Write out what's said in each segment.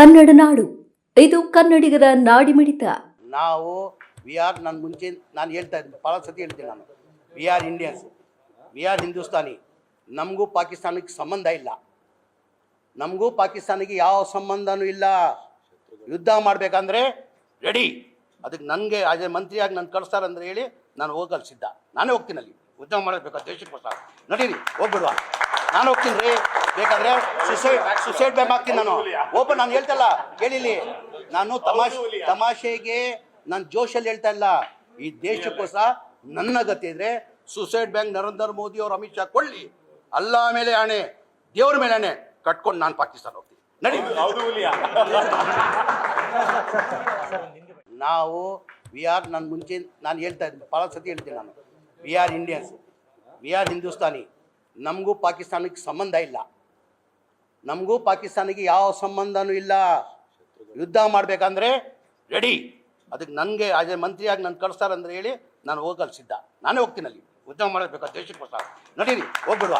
ಕನ್ನಡ ನಾಡು, ಇದು ಕನ್ನಡಿಗರ ನಾಡಿಮಿಡಿತ. ನಾವು ನಾನು ಮುಂಚೆ ನಾನು ಹೇಳ್ತಾ ಇದ್ದೀನಿ, ಭಾಳ ಸತಿ ಹೇಳ್ತೀನಿ ನಾನು, we are Indians, we are Hindustani. ನಮಗೂ ಪಾಕಿಸ್ತಾನಕ್ಕೆ ಸಂಬಂಧ ಇಲ್ಲ, ನಮಗೂ ಪಾಕಿಸ್ತಾನಕ್ಕೆ ಯಾವ ಸಂಬಂಧನೂ ಇಲ್ಲ. ಯುದ್ಧ ಮಾಡಬೇಕಂದ್ರೆ ರೆಡಿ. ಅದಕ್ಕೆ ನನಗೆ ಆಸ್ ಎ ಮಂತ್ರಿಯಾಗಿ ನಾನು ಕಳಿಸ್ತಾರಂದ್ರೆ ಹೇಳಿ ನಾನು ಹೋಗಲು ಸಿದ್ಧ. ನಾನೇ ಹೋಗ್ತೀನಿ ಅಲ್ಲಿ ಯುದ್ಧ ಮಾಡಬೇಕು ದೇಶಕ್ಕೋಸ್ಕರ. ನಡೀರಿ ಹೋಗ್ಬಿಡುವ, ನಾನು ಹೋಗ್ತೀನಿ ರೀ. ಬೇಕಾದರೆ ಸುಸೈಡ್ ಬ್ಯಾಮ್ ಆಗ್ತೀನಿ ನಾನು. ಓಪನ್ ನಾನು ಹೇಳ್ತಲ್ಲ, ಕೇಳಿಲಿ. ನಾನು ತಮಾಷೆಗೆ ನಾನು ಜೋಶಲ್ಲಿ ಹೇಳ್ತಾ ಇಲ್ಲ. ಈ ದೇಶಕ್ಕೋಸ್ಕರ ನನ್ನ ಗತಿ ಇದ್ರೆ ಸುಸೈಡ್ ಬ್ಯಾಂಕ್ ನರೇಂದ್ರ ಮೋದಿ ಅವರು ಅಮಿತ್ ಶಾ ಕೊಳ್ಳಿ, ಅಲ್ಲ ಮೇಲೆ ಆಣೆ, ದೇವ್ರ ಮೇಲೆ ಆಣೆ ಕಟ್ಕೊಂಡು ನಾನು ಪಾಕಿಸ್ತಾನ ಹೋಗ್ತೀನಿ. ನಡಿ. ನಾವು ನಾನು ಮುಂಚೆ ನಾನು ಹೇಳ್ತಾ ಇದ್ದೀನಿ, ಭಾಳ ಸತಿ ಹೇಳ್ತೀನಿ ನಾನು, we are Indians, we are Hindustani. ನಮಗೂ ಪಾಕಿಸ್ತಾನಕ್ಕೆ ಸಂಬಂಧ ಇಲ್ಲ, ನಮಗೂ ಪಾಕಿಸ್ತಾನಕ್ಕೆ ಯಾವ ಸಂಬಂಧನೂ ಇಲ್ಲ. ಯುದ್ಧ ಮಾಡಬೇಕಂದ್ರೆ ರೆಡಿ. ಅದಕ್ಕೆ ನನಗೆ ಆಸ್ ಎ ಮಂತ್ರಿಯಾಗಿ ನಾನು ಕಳಿಸ್ತಾರಂದ್ರೆ ಹೇಳಿ ನಾನು ಹೋಗಲು ಸಿದ್ಧ. ನಾನೇ ಹೋಗ್ತೀನಿ ಅಲ್ಲಿ ಯುದ್ಧ ಮಾಡಬೇಕು ದೇಶಕ್ಕೋಸ್ಕರ. ನಡೀರಿ ಹೋಗ್ಬಿಡುವ,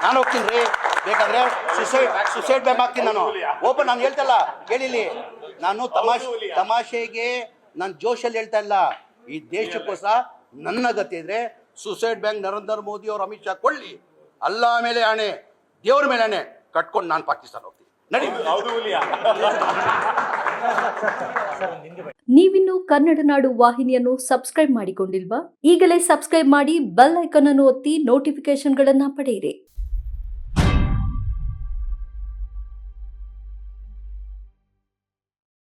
ನಾನು ಹೋಗ್ತೀನಿ ರೀ. ಬೇಕಾದರೆ ಸುಸೈಡ್ ಬ್ಯಾಮ್ ಆಗ್ತೀನಿ ನಾನು. ಓಪನ್ ನಾನು ಹೇಳ್ತಲ್ಲ, ಕೇಳಿಲಿ. ನಾನು ತಮಾಷೆಗೆ ನಾನು ಜೋಶಲ್ಲಿ ಹೇಳ್ತಾ ಇಲ್ಲ. ಈ ದೇಶಕ್ಕೋಸ್ಕರ ನನ್ನ ಗತಿ ಇದ್ರೆ ಸುಸೈಡ್ ಬ್ಯಾಂಕ್ ನರೇಂದ್ರ ಮೋದಿ ಅವರು ಅಮಿತ್ ಶಾ ಕೊಳ್ಳಿ, ಅಲ್ಲ ಮೇಲೆ ಆಣೆ, ದೇವ್ರ ಮೇಲೆ ಆಣೆ ಕಟ್ಕೊಂಡು ನಾನು ಪಾಕಿಸ್ತಾನ ಹೋಗ್ತೀನಿ. ನಡಿ. ನೀವಿನ್ನು ಕನ್ನಡ ನಾಡು ವಾಹಿನಿಯನ್ನು ಸಬ್ಸ್ಕ್ರೈಬ್ ಮಾಡಿಕೊಂಡಿಲ್ವಾ? ಈಗಲೇ ಸಬ್ಸ್ಕ್ರೈಬ್ ಮಾಡಿ, ಬೆಲ್ ಐಕಾನ್ ಅನ್ನು ಒತ್ತಿ ನೋಟಿಫಿಕೇಶನ್ಗಳನ್ನ ಪಡೆಯಿರಿ.